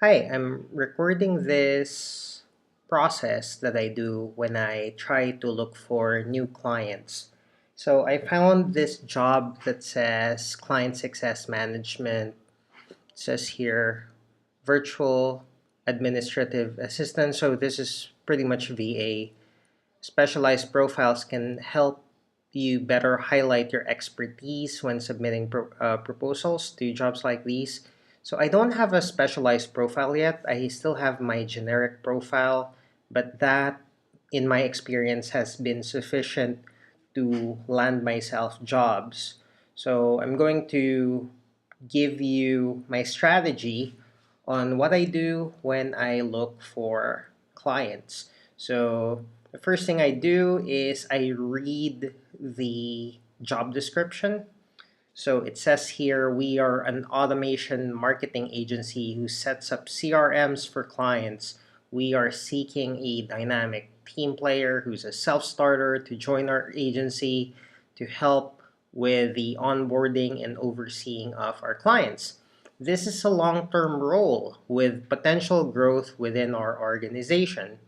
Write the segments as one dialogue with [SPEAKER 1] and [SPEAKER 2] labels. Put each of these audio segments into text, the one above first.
[SPEAKER 1] Hi, I'm recording this process that I do when I try to look for new clients. So I found this job that says Client Success Management. It says here Virtual Administrative Assistant. So this is pretty much VA. Specialized profiles can help you better highlight your expertise when submitting proposals to jobs like these. So I don't have a specialized profile yet. I still have my generic profile, but that, in my experience, has been sufficient to land myself jobs. So I'm going to give you my strategy on what I do when I look for clients. So the first thing I do is I read the job description. So it says here we are an automation marketing agency who sets up CRMs for clients. We are seeking a dynamic team player who's a self-starter to join our agency to help with the onboarding and overseeing of our clients. This is a long-term role with potential growth within our organization.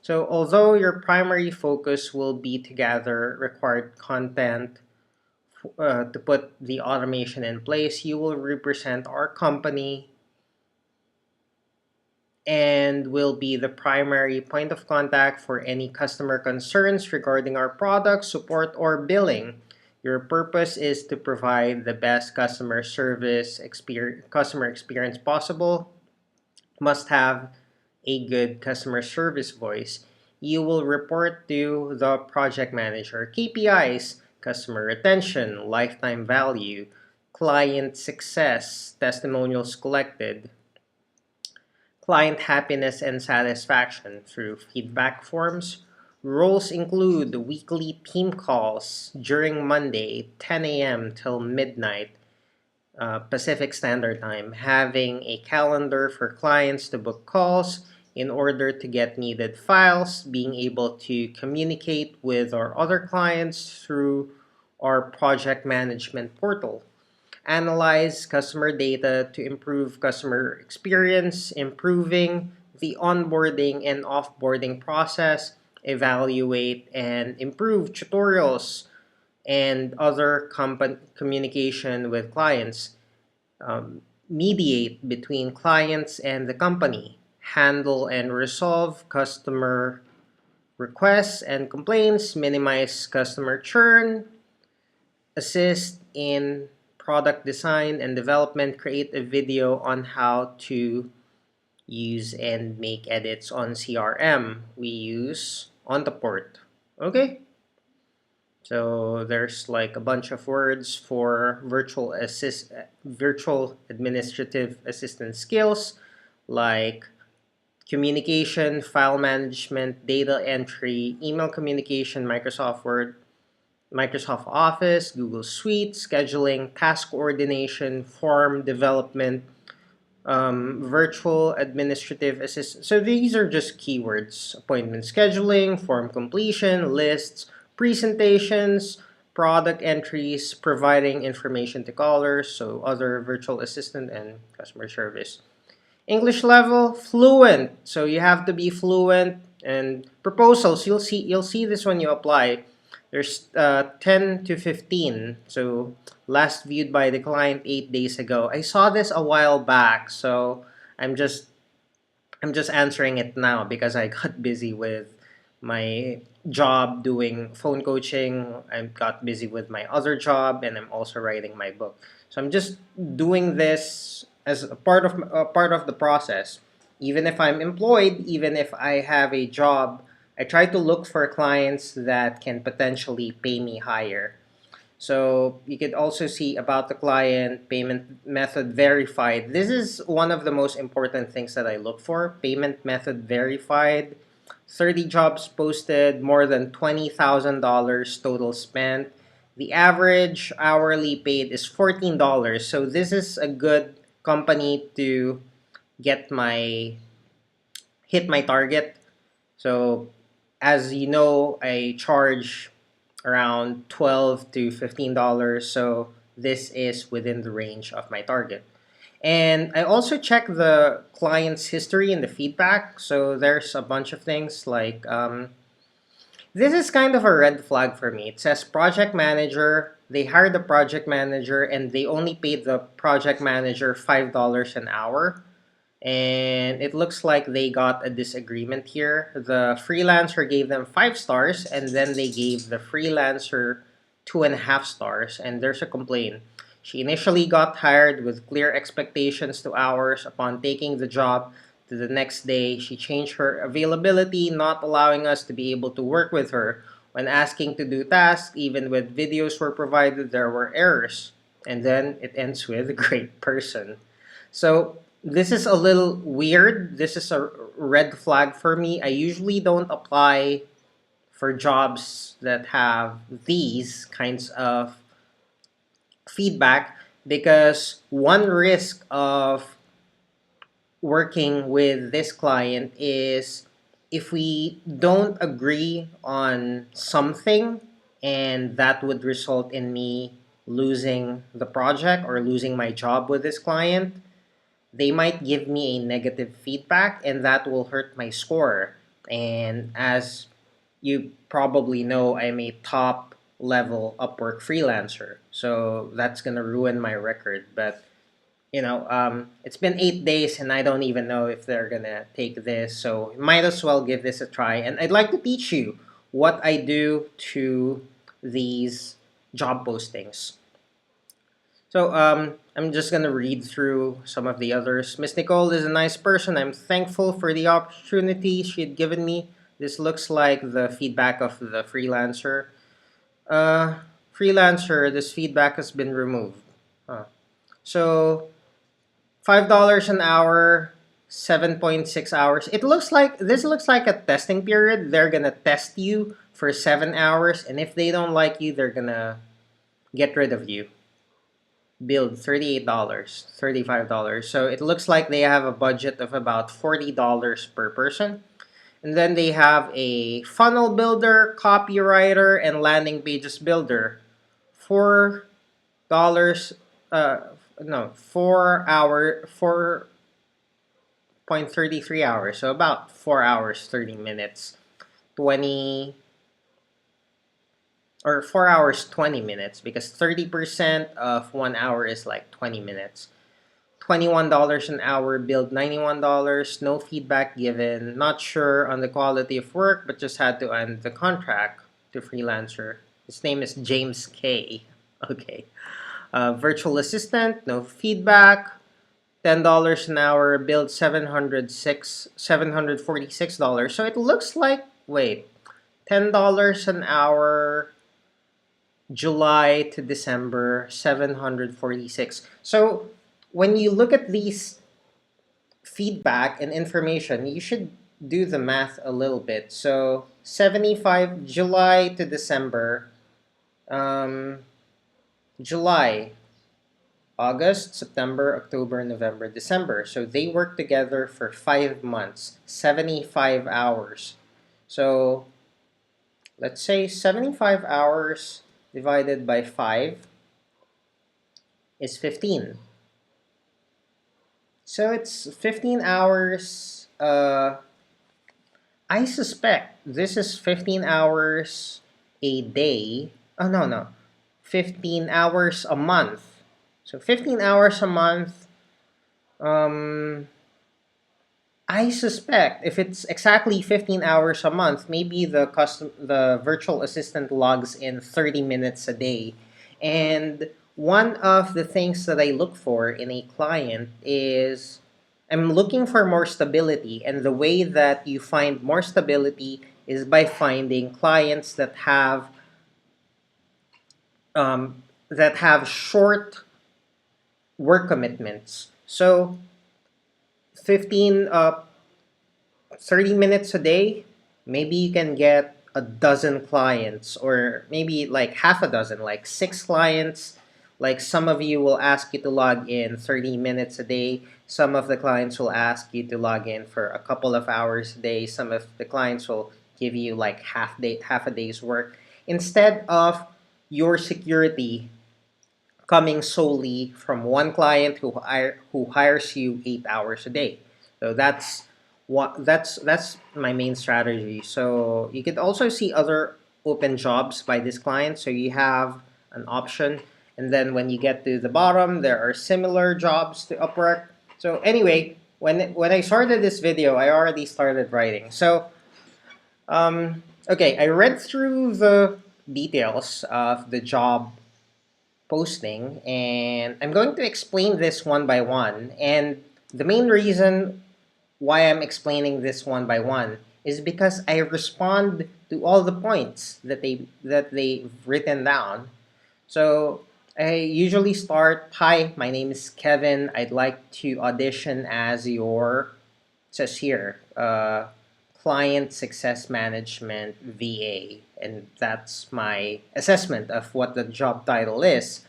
[SPEAKER 1] So although your primary focus will be to gather required content to put the automation in place, you will represent our company and will be the primary point of contact for any customer concerns regarding our product, support, or billing. Your purpose is to provide the best customer experience possible. Must have a good customer service voice. You will report to the project manager. KPIs, customer retention, lifetime value, client success, testimonials collected, client happiness and satisfaction through feedback forms. Roles include weekly team calls during Monday, 10 a.m. till midnight, Pacific Standard Time, having a calendar for clients to book calls in order to get needed files, being able to communicate with our other clients through our project management portal, analyze customer data to improve customer experience, improving the onboarding and offboarding process, evaluate and improve tutorials and other communication with clients, mediate between clients and the company, handle and resolve customer requests and complaints, minimize customer churn, assist in product design and development, create a video on how to use and make edits on CRM we use on the port. Okay? So there's like a bunch of words for virtual administrative assistant skills like communication, file management, data entry, email communication, Microsoft Word, Microsoft Office, Google Suite, scheduling, task coordination, form development, virtual administrative assistant. So these are just keywords: appointment scheduling, form completion, lists, presentations, product entries, providing information to callers, so other virtual assistant and customer service. English level, fluent. So you have to be fluent. And proposals, you'll see this when you apply. There's 10 to 15. So last viewed by the client 8 days ago. I saw this a while back, so I'm just I'm just answering it now because I got busy with my job doing phone coaching. I got busy with my other job, and I'm also writing my book. So I'm just doing this as a part of the process. Even if I'm employed, even if I have a job, I try to look for clients that can potentially pay me higher. So you could also see about the client, payment method verified. This is one of the most important things that I look for. Payment method verified, 30 jobs posted, more than $20,000 total spent. The average hourly paid is $14. So this is a good company to get my hit my target. So as you know, I charge around 12 to $15. So this is within the range of my target. And I also check the client's history and the feedback. So there's a bunch of things like this is kind of a red flag for me. It says project manager. They hired the project manager and they only paid the project manager $5 an hour. And it looks like they got a disagreement here. The freelancer gave them 5 stars, and then they gave the freelancer 2.5 stars, and there's a complaint. She initially got hired with clear expectations to hours. Upon taking the job to the next day, she changed her availability, not allowing us to be able to work with her. When asking to do tasks, even when videos were provided, there were errors. And then it ends with a great person. So this is a little weird. This is a red flag for me. I usually don't apply for jobs that have these kinds of feedback because one risk of working with this client is if we don't agree on something and that would result in me losing the project or losing my job with this client, they might give me a negative feedback and that will hurt my score. And as you probably know, I'm a top level Upwork freelancer. So that's going to ruin my record. But, it's been 8 days and I don't even know if they're going to take this. So might as well give this a try. And I'd like to teach you what I do to these job postings. So I'm just gonna read through some of the others. Miss Nicole is a nice person. I'm thankful for the opportunity she had given me. This looks like the feedback of the freelancer. Uh, Freelancer, this feedback has been removed. Huh. So $5 an hour, 7.6 hours. It looks like this looks like a testing period. They're gonna test you for 7 hours, and if they don't like you, they're gonna get rid of you. Build $38, $35. So it looks like they have a budget of about $40 per person. And then they have a funnel builder, copywriter, and landing pages builder. $4, uh, no, 4.33 hours. So about 4 hours, 30 minutes, 20 or 4 hours 20 minutes because 30% of 1 hour is like 20 minutes. $21 an hour, billed $91, no feedback given, not sure on the quality of work, but just had to end the contract to freelancer. His name is James K. Okay. Virtual assistant, no feedback. $10 an hour, billed $746. So it looks like, wait, $10 an hour, July to December, 746. So when you look at these feedback and information, you should do the math a little bit. So 75 July to December, um, July, August, September, October, November, December. So they work together for 5 months, 75 hours. So let's say 75 hours divided by 5 is 15. So it's 15 hours. I suspect this is 15 hours a day. Oh, no, no. 15 hours a month. So 15 hours a month. Um, I suspect if it's exactly 15 hours a month, maybe the virtual assistant logs in 30 minutes a day. And one of the things that I look for in a client is I'm looking for more stability. And the way that you find more stability is by finding clients that have short work commitments. So 15 30 minutes a day, maybe you can get a dozen clients or maybe like half a dozen, like 6 clients. Like some of you will ask you to log in 30 minutes a day. Some of the clients will ask you to log in for a couple of hours a day. Some of the clients will give you like half a day's work. Instead of your security coming solely from one client who hires you 8 hours a day. So that's my main strategy. So you could also see other open jobs by this client. So you have an option, and then when you get to the bottom, there are similar jobs to Upwork. So anyway, when I started this video, I already started writing. So okay, I read through the details of the job posting, and I'm going to explain this one by one. And the main reason why I'm explaining this one by one is because I respond to all the points that they've written down. So I usually start, "Hi, my name is Kevin. I'd like to audition as your," says here, client success management VA. And that's my assessment of what the job title is,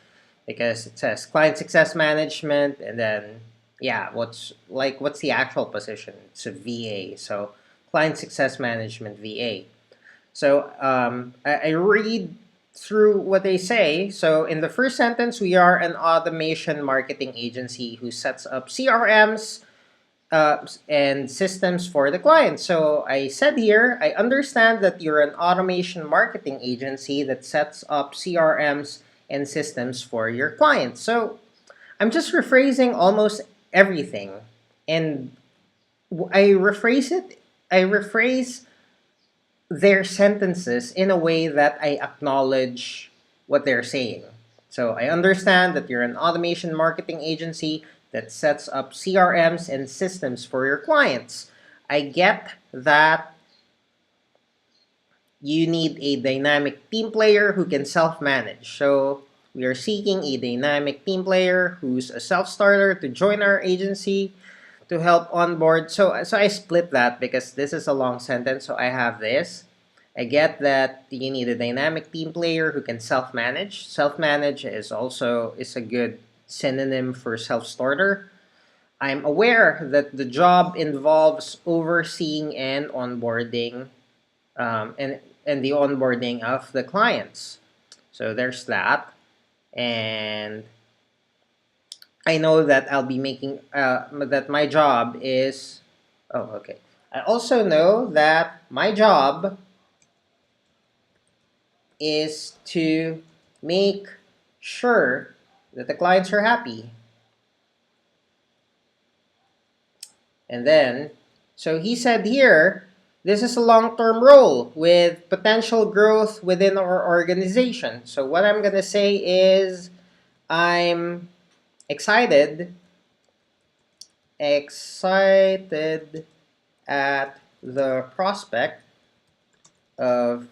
[SPEAKER 1] because it says client success management, and then yeah, what's the actual position? It's a VA. So client success management VA. So I read through what they say. So in the first sentence, we are an automation marketing agency who sets up CRMs and systems for the client. So I said here, I understand that you're an automation marketing agency that sets up CRMs and systems for your clients. So I'm just rephrasing almost everything, and I rephrase it. I rephrase their sentences in a way that I acknowledge what they're saying. So I understand that you're an automation marketing agency that sets up CRMs and systems for your clients. I get that you need a dynamic team player who can self-manage. So we are seeking a dynamic team player who's a self-starter to join our agency to help onboard. So I split that because this is a long sentence. So I have this. I get that you need a dynamic team player who can self-manage. Self-manage is a good synonym for self-starter. I'm aware that the job involves overseeing and onboarding, and the onboarding of the clients. So there's that, and I know that I'll be making that my job is. Oh, okay. I also know that my job is to make sure that the clients are happy. And then, so he said here, this is a long-term role with potential growth within our organization. So what I'm going to say is I'm excited, excited at the prospect of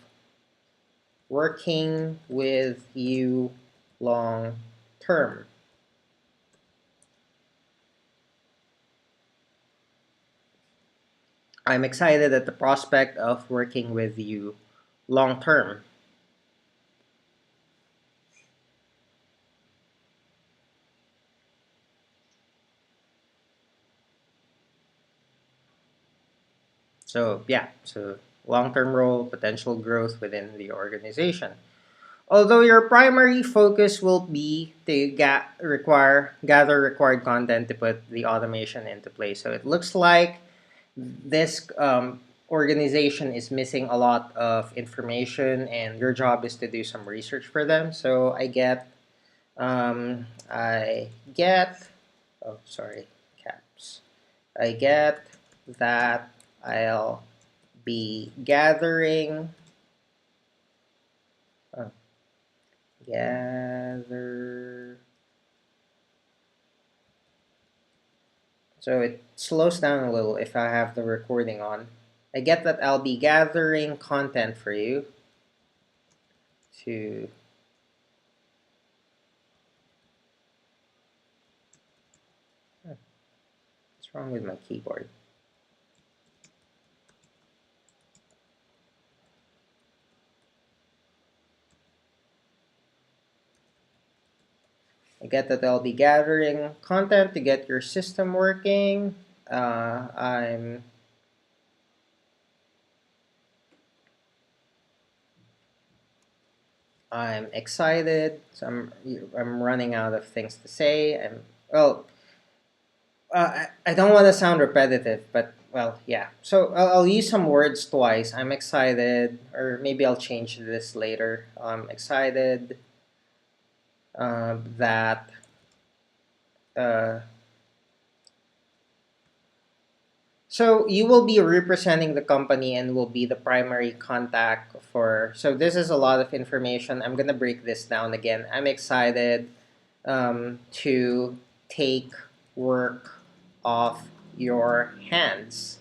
[SPEAKER 1] working with you long term. I'm excited at the prospect of working with you long term. So yeah, so long-term role, potential growth within the organization. Although your primary focus will be to gather required content to put the automation into place. So it looks like this organization is missing a lot of information, and your job is to do some research for them. So I get, oh sorry, caps. I get that I'll be gathering, uh, gather. So it slows down a little if I have the recording on. I get that I'll be gathering content for you to. Huh, what's wrong with my keyboard? I get that I'll be gathering content to get your system working. I'm I'm excited. So I'm running out of things to say. Well. I don't want to sound repetitive, but well, yeah. So I'll use some words twice. I'm excited, or maybe I'll change this later. I'm excited that uh, so you will be representing the company and will be the primary contact for. So this is a lot of information. I'm gonna break this down again. I'm excited to take work off your hands,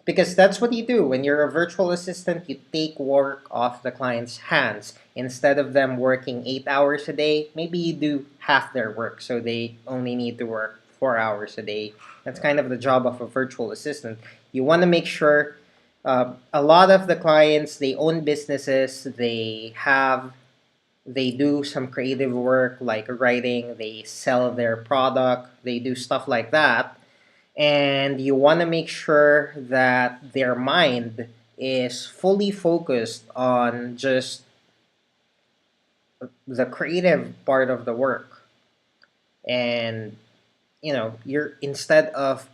[SPEAKER 1] because that's what you do when you're a virtual assistant. You take work off the client's hands. Instead of them working 8 hours a day, maybe you do half their work, so they only need to work 4 hours a day. That's kind of the job of a virtual assistant. You want to make sure a lot of the clients, they own businesses, they do some creative work like writing, they sell their product, they do stuff like that, and you want to make sure that their mind is fully focused on just the creative part of the work. And you're, instead of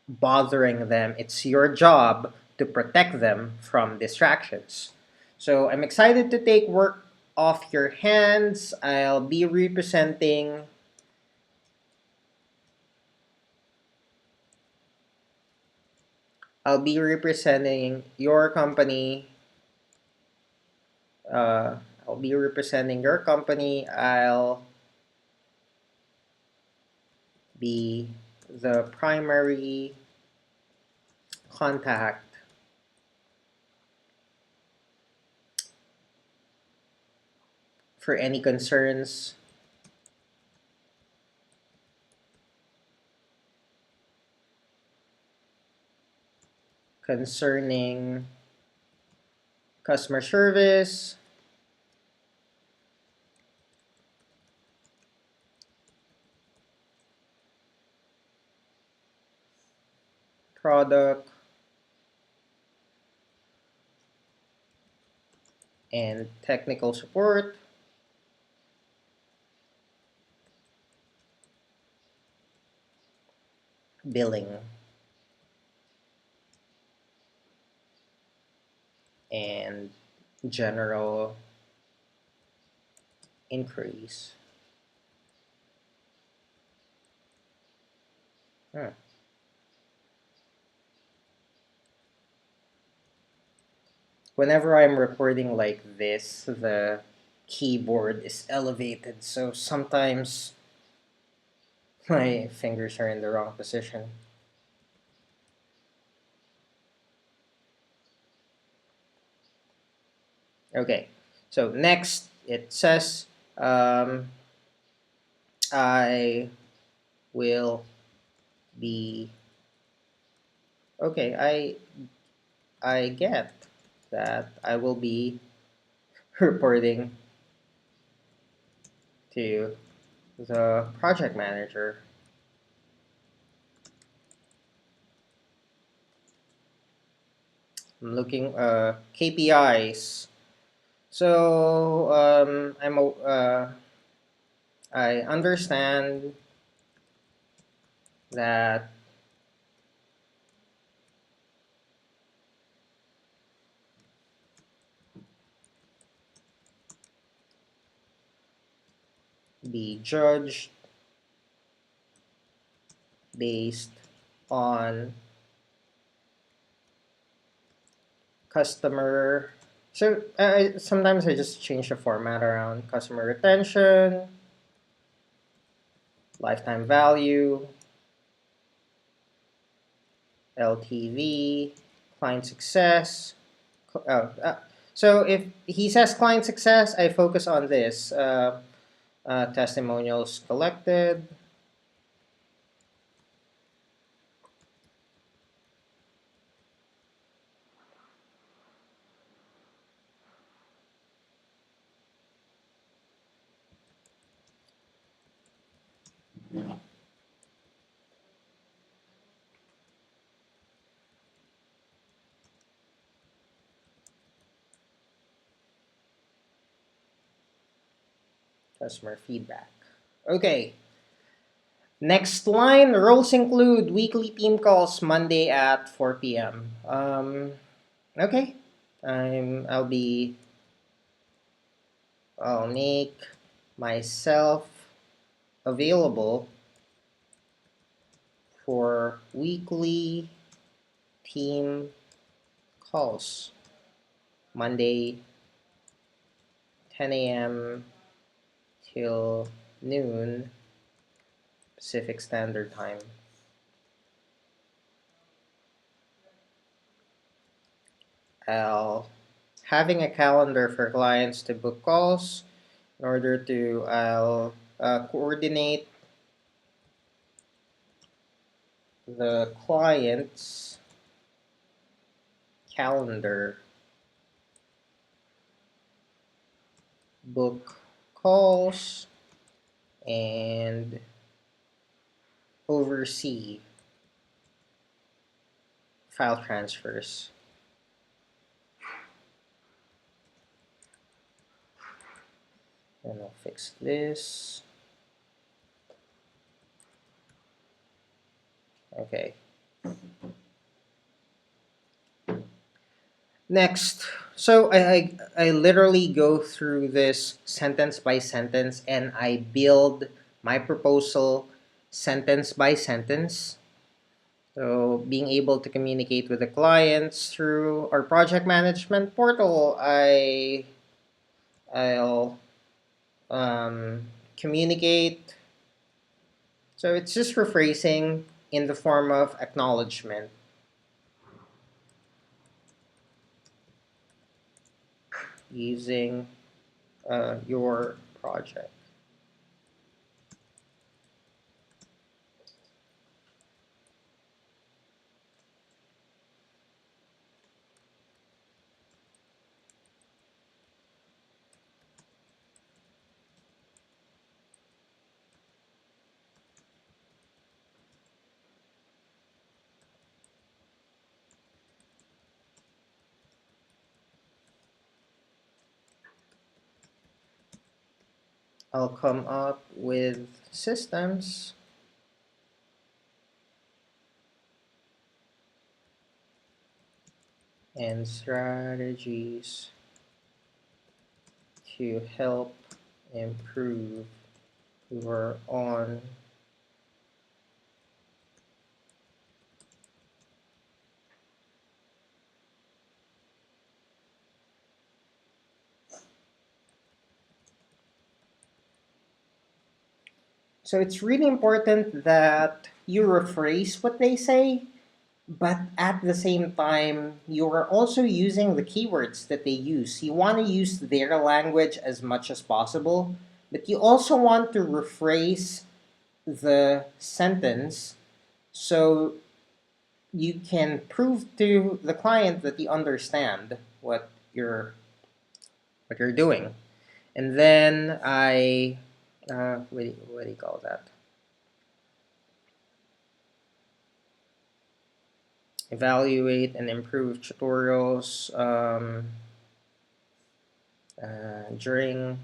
[SPEAKER 1] bothering them, it's your job to protect them from distractions. So I'm excited to take work off your hands. I'll be representing your company. uh, I'll be representing your company. I'll be the primary contact for any concerns concerning customer service, product, and technical support, billing, and general inquiries. Hmm. Whenever I'm recording like this, the keyboard is elevated, so sometimes my fingers are in the wrong position. Okay, so next it says um, I will be okay. I get that I will be reporting to the project manager. I'm looking KPIs. So I understand that be judged based on customer. So sometimes I just change the format around customer retention, lifetime value, LTV, client success. Oh, so if he says client success, I focus on this testimonials collected, Customer feedback. Okay. Next line, roles include weekly team calls Monday at 4 p.m. Okay. I'll make myself available for weekly team calls Monday 10 a.m. till noon Pacific Standard Time. I'll having a calendar for clients to book calls in order to I'll coordinate the client's calendar, book calls, and oversee file transfers. And I'll fix this. Okay. Next, so I literally go through this sentence by sentence and I build my proposal sentence by sentence. So being able to communicate with the clients through our project management portal, I'll communicate. So it's just rephrasing in the form of acknowledgement using your project. I'll come up with systems and strategies to help improve your on so it's really important that you rephrase what they say, but at the same time you are also using the keywords that they use. You want to use their language as much as possible, but you also want to rephrase the sentence so you can prove to the client that you understand what you're doing. And then what do you call that? Evaluate and improve tutorials during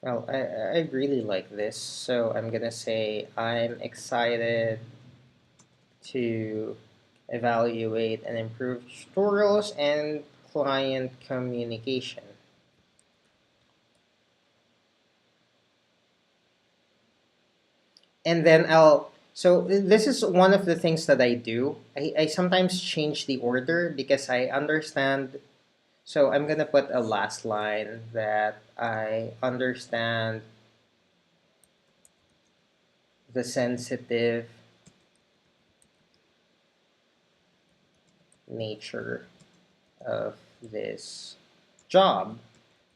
[SPEAKER 1] well, I really like this, so I'm gonna say I'm excited to evaluate and improve tutorials and client communication. And then so this is one of the things that I do. I sometimes change the order because I understand. So I'm gonna put a last line that I understand the sensitive nature of this job.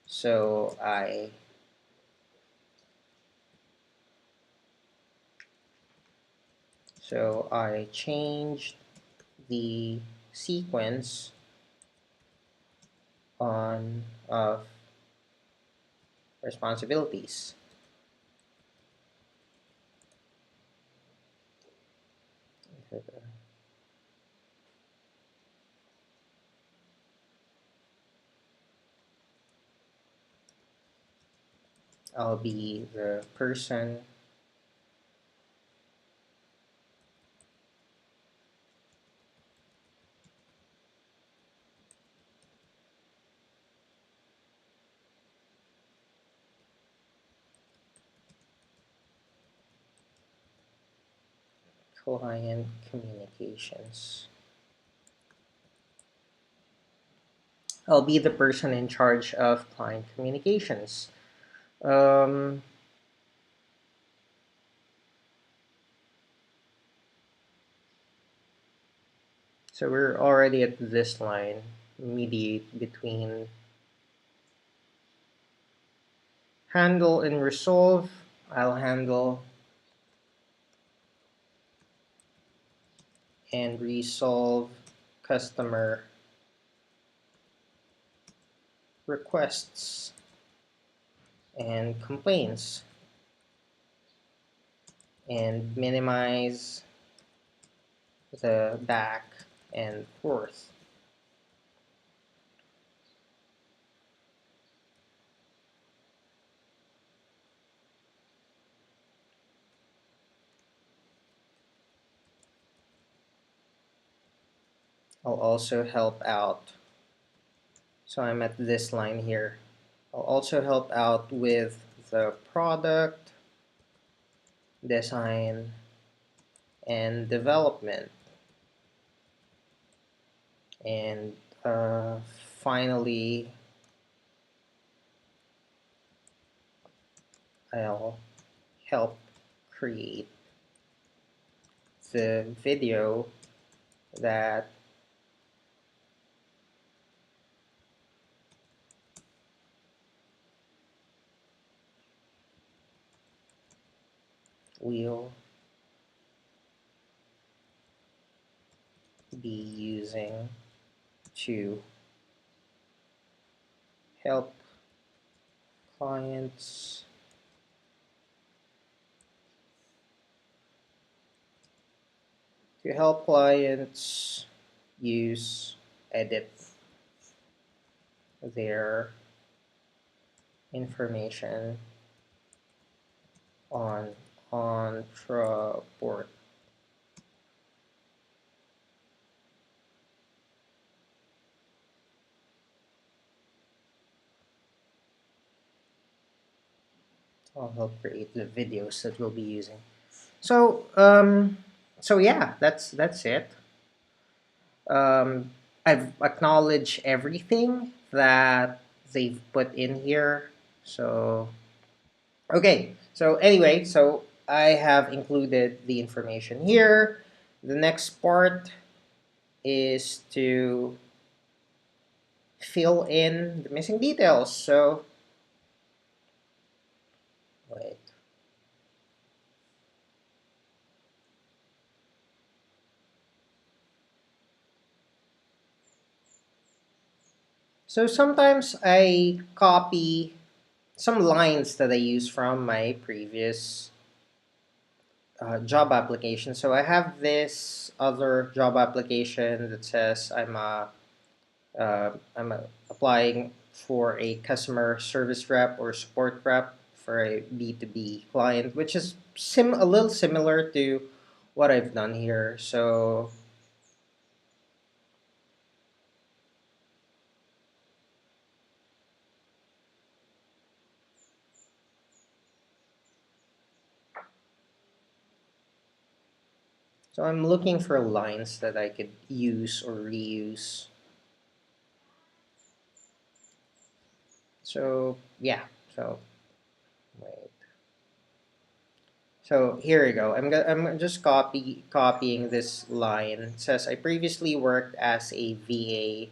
[SPEAKER 1] So I changed the sequence on of responsibilities. I'll be the person client communications. I'll be the person in charge of client communications. Um, so we're already at this line, mediate between handle and resolve. I'll handle and resolve customer requests and complaints and minimize the back and forth. I'll also help out. So I'm at this line here. I'll also help out with the product design and development. And finally, I'll help create the video that we'll be using to help clients use edit their information on Ontraport. I'll help create the videos that we'll be using. So yeah, that's it. I've acknowledged everything that they've put in here. So okay. So anyway, so I have included the information here. The next part is to fill in the missing details. So wait. So sometimes I copy some lines that I use from my previous job application. So I have this other job application that says applying for a customer service rep or support rep for a B2B client, which is a little similar to what I've done here. So I'm looking for lines that I could use or reuse. So yeah, so wait. So here we go. I'm just copying this line. It says I previously worked as a VA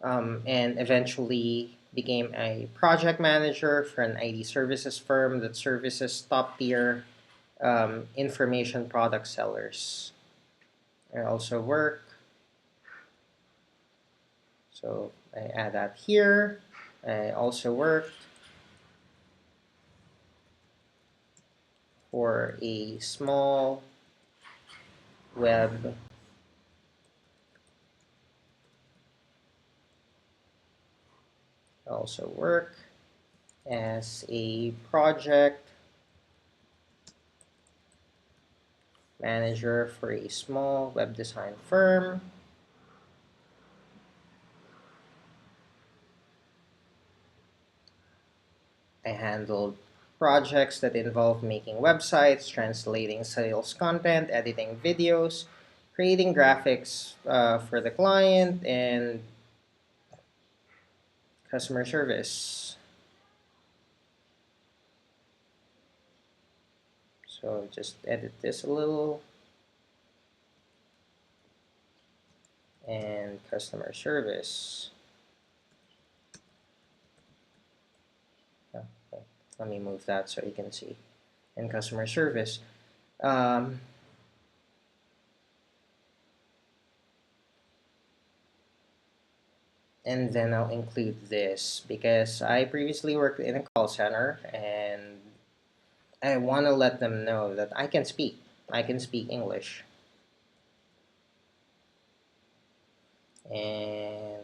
[SPEAKER 1] and eventually became a project manager for an IT services firm that services top tier information product sellers. I also work. So I add that here. I also worked for a small web also work as a project manager for a small web design firm. I handled projects that involve making websites, translating sales content, editing videos, creating graphics for the client, and customer service. So just edit this a little. And customer service. Oh, let me move that so you can see. And customer service. Um, and then I'll include this because I previously worked in a call center and I want to let them know that I can speak. I can speak English. And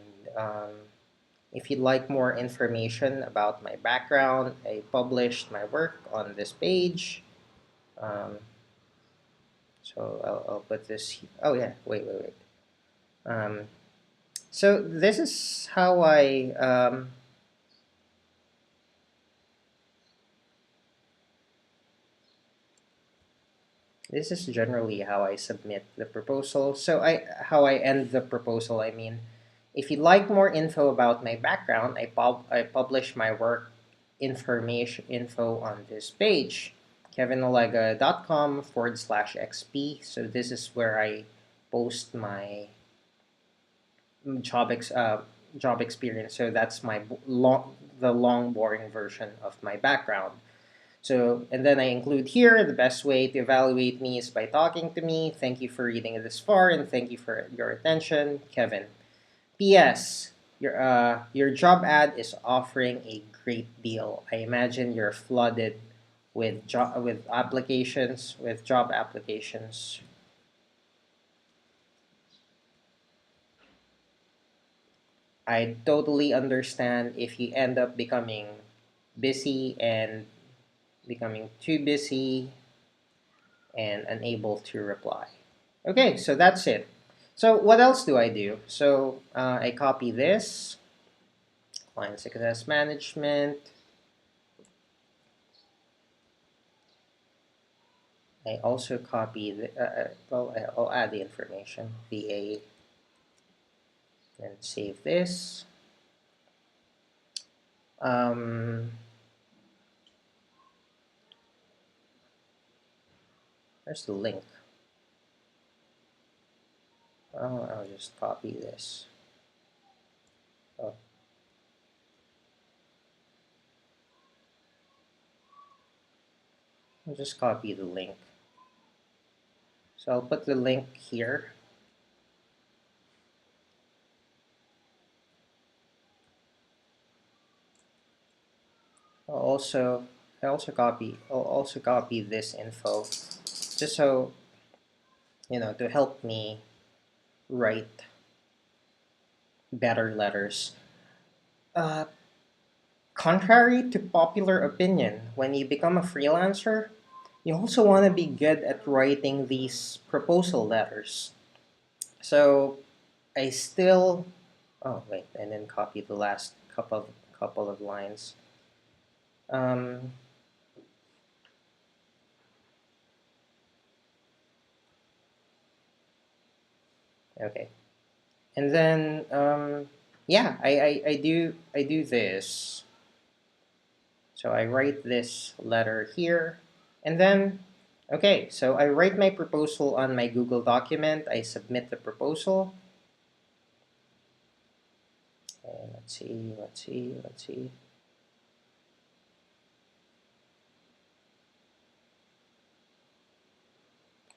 [SPEAKER 1] if you'd like more information about my background, I published my work on this page. Um, so I'll put this. Oh yeah, wait. Um, so this is how this is generally how I submit the proposal. So how I end the proposal. I mean, if you'd like more info about my background, I publish my work information info on this page, kevinolega.com/xp. So this is where I post my job ex job experience. So that's my long boring version of my background. So, and then I include here the best way to evaluate me is by talking to me. Thank you for reading this far and thank you for your attention, Kevin. P.S. Your job ad is offering a great deal. I imagine you're flooded with job applications. I totally understand if you end up becoming busy and becoming too busy and unable to reply. Okay, so that's it. So what else do I do? So I copy this, client success management. I also copy I'll add the information, VA, and save this. Um, where's the link? Oh, I'll just copy this. Oh, I'll just copy the link. So I'll put the link here. I'll also I'll also copy this info just so to help me write better letters. Uh, Contrary to popular opinion, when you become a freelancer, you also want to be good at writing these proposal letters. So I still, oh wait, and then copy the last couple of lines. Um, okay, and then yeah, I do this. So I write this letter here, and then, okay, so I write my proposal on my Google document. I submit the proposal. And let's see.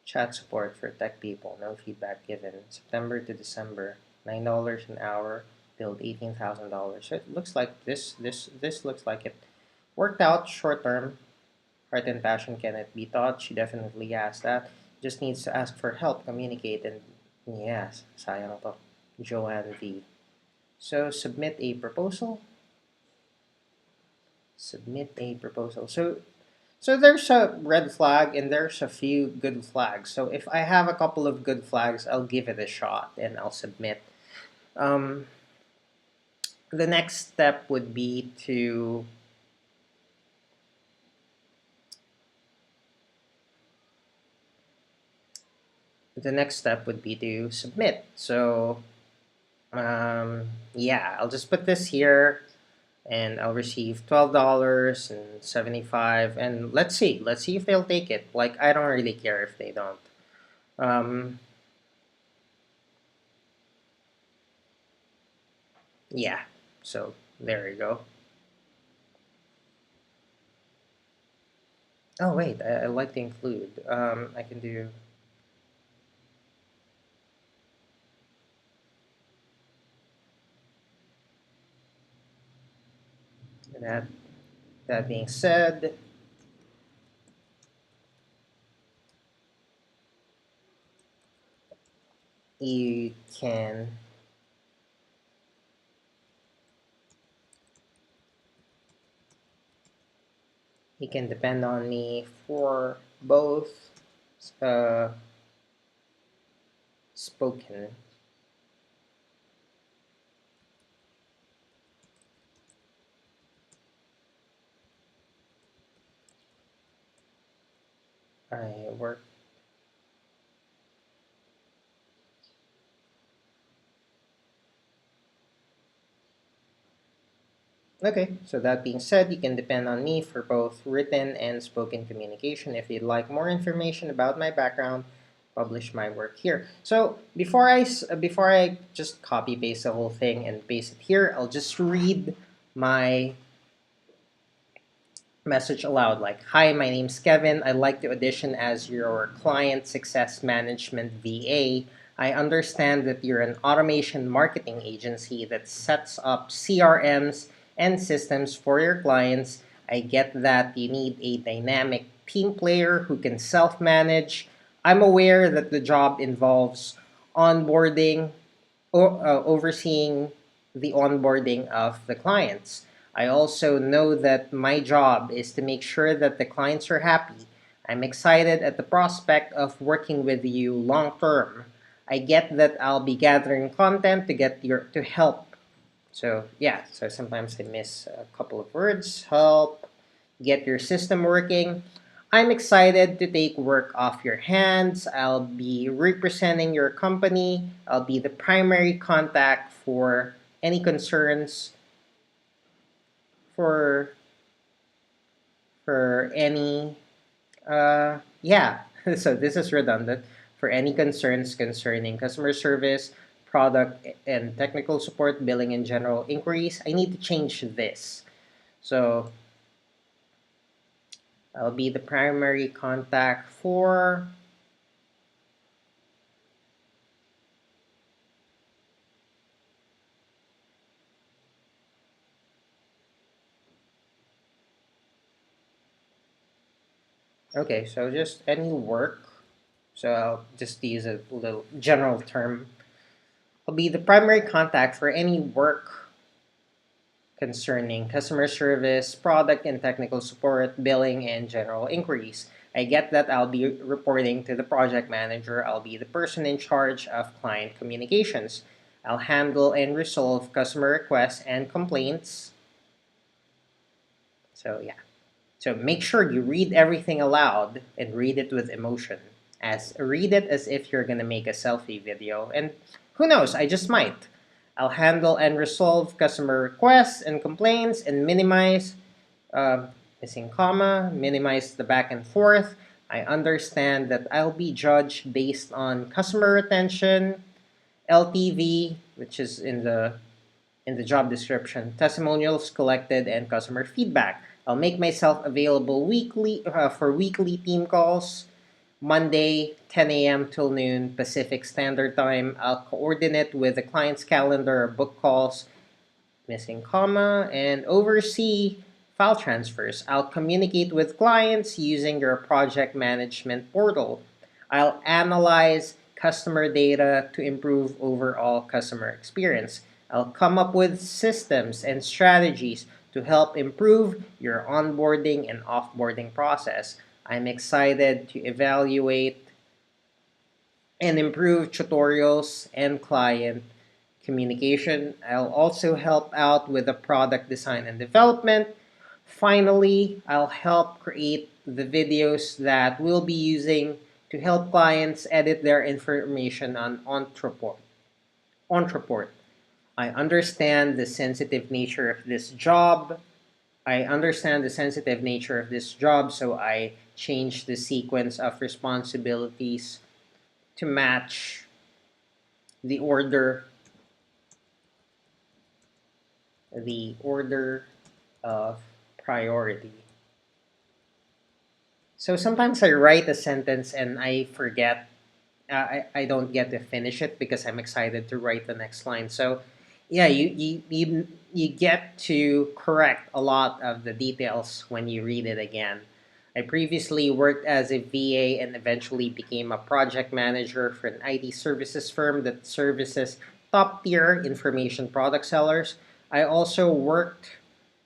[SPEAKER 1] Chat support for tech people, no feedback given. September to December, $9 an hour. billed $18,000. So it looks like this looks like it worked out short term. Heart and passion cannot be taught. She definitely has that. Just needs to ask for help, communicate, and yes, sayang to. Joanne V. So submit a proposal. Submit a proposal. So there's a red flag and there's a few good flags. So if I have a couple of good flags, I'll give it a shot and I'll submit. Um, the next step would be to submit. So yeah, I'll just put this here and I'll receive $12.75 and let's see if they'll take it. Like I don't really care if they don't. Um, yeah, so there you go. Oh wait, I like to include. I can do that. That being said, you can depend on me for both uh, spoken. I work. Okay, so that being said, you can depend on me for both written and spoken communication. If you'd like more information about my background, publish my work here. So before I just copy paste the whole thing and paste it here, I'll just read my message aloud like, "Hi, my name's Kevin. I'd like to audition as your client success management VA. I understand that you're an automation marketing agency that sets up CRMs and systems for your clients. I get that you need a dynamic team player who can self-manage. I'm aware that the job involves onboarding or overseeing the onboarding of the clients. I also know that my job is to make sure that the clients are happy. I'm excited at the prospect of working with you long term. I get that I'll be gathering content to get your to help. So yeah, so sometimes I miss a couple of words. Help get your system working. I'm excited to take work off your hands. I'll be representing your company. I'll be the primary contact for any concerns for any yeah. So this is redundant for any concerns concerning customer service, product and technical support, billing and general inquiries. I need to change this. So I'll be the primary contact for. Okay, so just any work. So I'll just use a little general term. I'll be the primary contact for any work concerning customer service, product and technical support, billing, and general inquiries. I get that I'll be reporting to the project manager. I'll be the person in charge of client communications. I'll handle and resolve customer requests and complaints. So yeah. So make sure you read everything aloud and read it with emotion. Read it as if you're gonna make a selfie video. And who knows, I just might. I'll handle and resolve customer requests and complaints and minimize missing comma, minimize the back and forth. I understand that I'll be judged based on customer retention, LTV, which is in the job description, testimonials collected, and customer feedback. I'll make myself available weekly for weekly team calls. Monday, 10 a.m. till noon Pacific Standard Time. I'll coordinate with the client's calendar, book calls, missing comma, and oversee file transfers. I'll communicate with clients using your project management portal. I'll analyze customer data to improve overall customer experience. I'll come up with systems and strategies to help improve your onboarding and offboarding process. I'm excited to evaluate and improve tutorials and client communication. I'll also help out with the product design and development. Finally, I'll help create the videos that we'll be using to help clients edit their information on Ontraport. I understand the sensitive nature of this job. So I changed the sequence of responsibilities to match the order of priority. So sometimes I write a sentence and I forget. I don't get to finish it because I'm excited to write the next line. So, yeah, you get to correct a lot of the details when you read it again. I previously worked as a VA and eventually became a project manager for an IT services firm that services top tier information product sellers. I also worked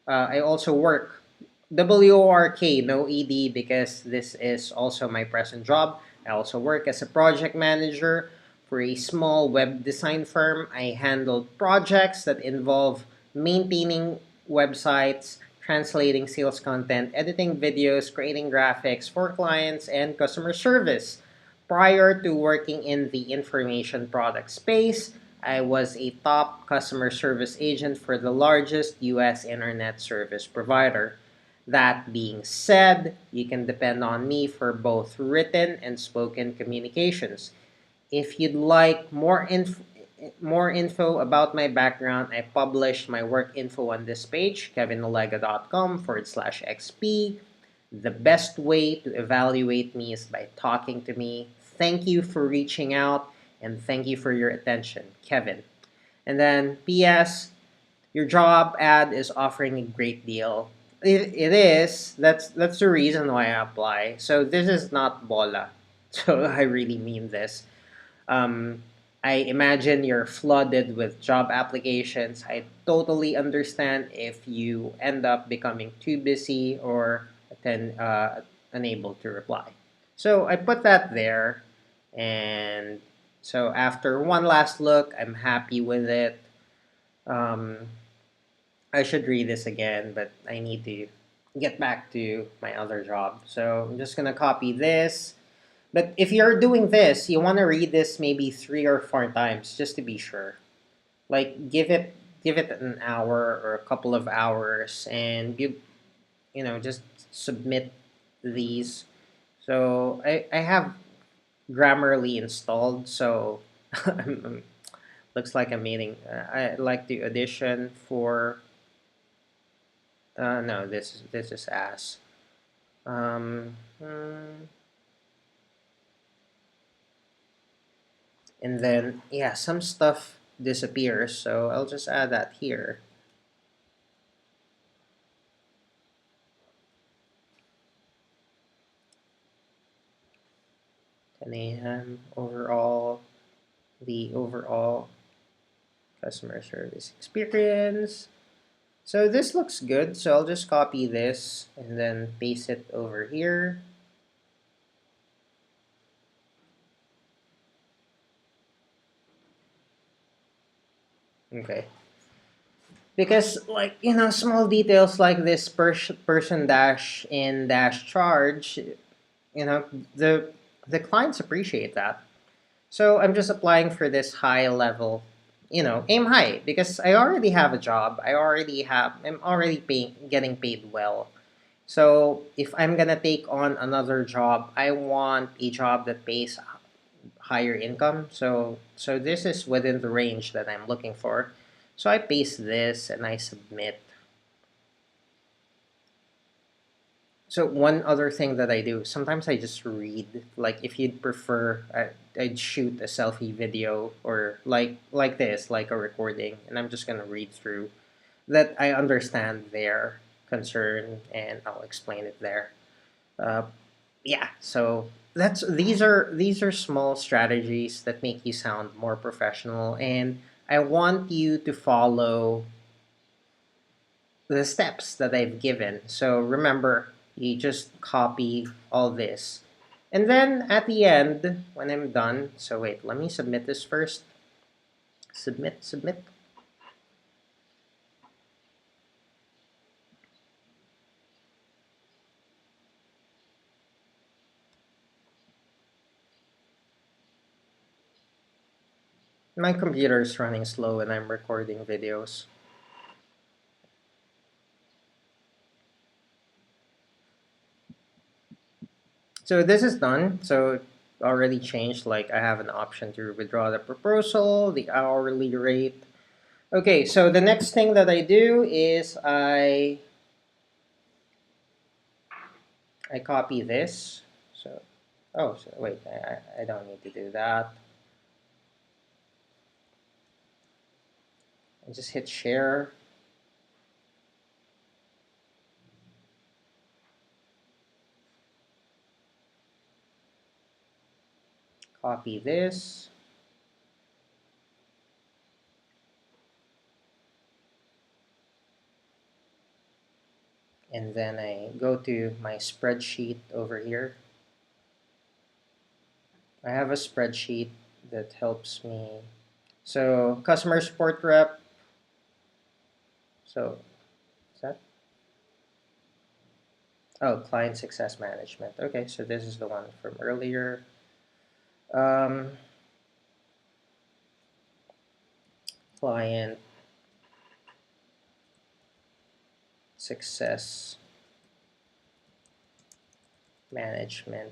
[SPEAKER 1] I also work WORK, no ED, because this is also my present job. I also work as a project manager for a small web design firm. I handle projects that involve maintaining websites, translating sales content, editing videos, creating graphics for clients, and customer service. Prior to working in the information product space, I was a top customer service agent for the largest US internet service provider. That being said, you can depend on me for both written and spoken communications. If you'd like more info about my background, I published my work info on this page, kevinolega.com/xp. The best way to evaluate me is by talking to me. Thank you for reaching out and thank you for your attention, Kevin. And then, P.S. Your job ad is offering a great deal. It is. That's the reason why I apply. So this is not bola. So I really mean this. Um, I imagine you're flooded with job applications. I totally understand if you end up becoming too busy or unable to reply. So I put that there. And so after one last look, I'm happy with it. Um, I should read this again, but I need to get back to my other job. So I'm just gonna copy this. But if you're doing this, you want to read this maybe 3 or 4 times just to be sure. Like give it an hour or a couple of hours, and just submit these. So I have Grammarly installed, so looks like I'm meeting. I like the audition for. No, this is ass. Um, hmm, and then yeah, some stuff disappears, so I'll just add that here. 10 a.m. overall, the overall customer service experience. So this looks good, so I'll just copy this and then paste it over here. Okay. Because small details like this person dash in dash charge, you know, the the clients appreciate that. So I'm just applying for this high level, aim high because I already have a job. I'm already getting paid well. So if I'm gonna take on another job, I want a job that pays higher income. So this is within the range that I'm looking for. So I paste this and I submit. So one other thing that I do, sometimes I just read. Like if you'd prefer, I'd shoot a selfie video or like this, like a recording, and I'm just gonna read through that. I understand their concern, and I'll explain it there. Uh, yeah, so that's these are small strategies that make you sound more professional, and I want you to follow the steps that I've given. So remember, you just copy all this. And then at the end, when I'm done, so wait, let me submit this first. Submit, submit. My computer is running slow and I'm recording videos. So this is done. So it already changed. Like I have an option to withdraw the proposal, the hourly rate. Okay, so the next thing that I do is I copy this. So oh, so wait, I don't need to do that. I just hit share. Copy this. And then I go to my spreadsheet over here. I have a spreadsheet that helps me. So customer support rep. So is that? Oh, client success management. Okay, so this is the one from earlier. Um, Client success management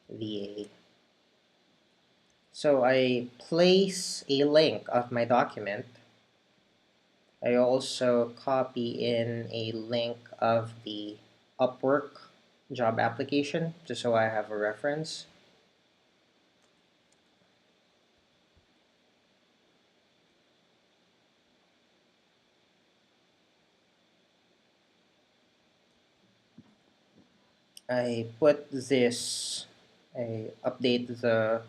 [SPEAKER 1] VA. So I place a link of my document. I also copy in a link of the Upwork job application just so I have a reference. I put this, I update the,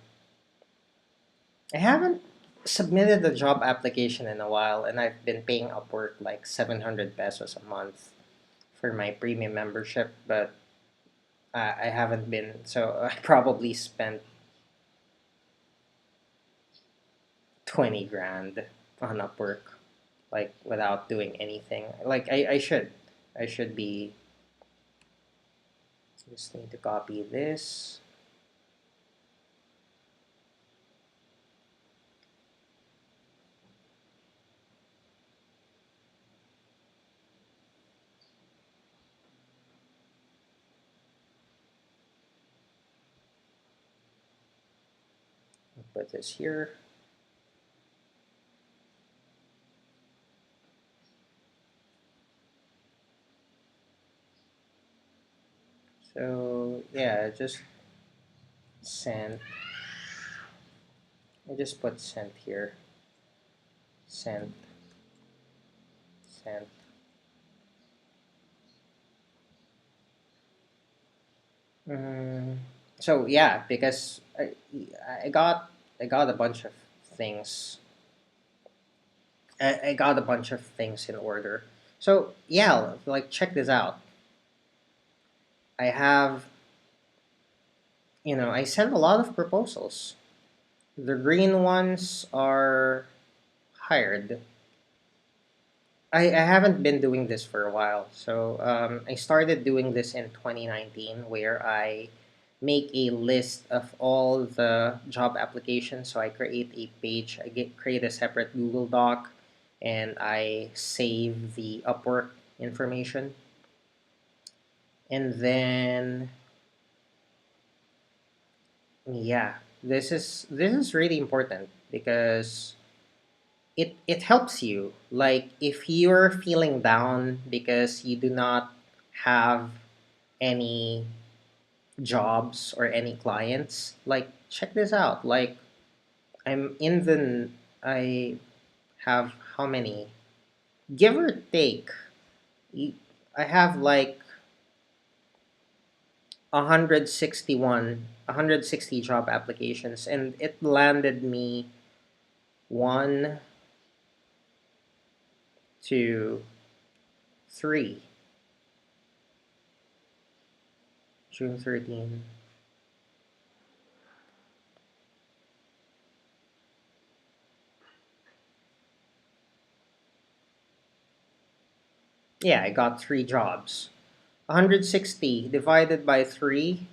[SPEAKER 1] I haven't submitted the job application in a while and I've been paying Upwork like 700 pesos a month for my premium membership, but I haven't been, so I probably spent 20 grand on Upwork, like without doing anything. Like I should be, just need to copy this. Put this here. So yeah, just send. I just put sent here. Sent, sent. Mm, so yeah, because I got I got a bunch of things. I got a bunch of things in order. So yeah, like check this out. I have, I sent a lot of proposals. The green ones are hired. I haven't been doing this for a while. So I started doing this in 2019 where I make a list of all the job applications. So I create a page, create a separate Google Doc, and I save the Upwork information. And then yeah, this is really important because it helps you. Like if you're feeling down because you do not have any jobs or any clients, like check this out. Like I'm in the I have how many? Give or take, y- I have like 160 job applications, and it landed me one, two, three. June 13. Yeah, I got three jobs. 160 divided by three.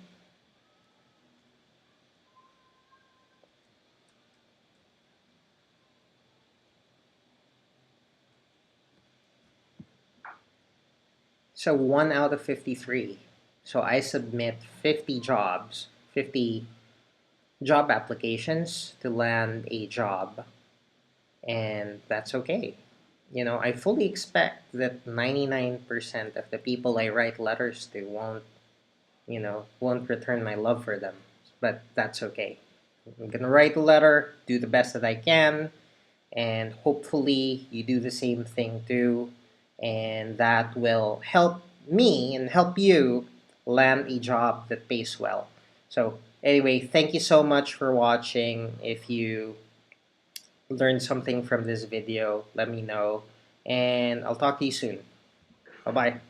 [SPEAKER 1] So 1 out of 53. So I submit 50 jobs, 50 job applications to land a job, and that's okay. I fully expect that 99% of the people I write letters to won't return my love for them, but that's okay. I'm gonna write a letter, do the best that I can, and hopefully you do the same thing too, and that will help me and help you land a job that pays well. So anyway, thank you so much for watching. If you learned something from this video, let me know, and I'll talk to you soon. Bye bye.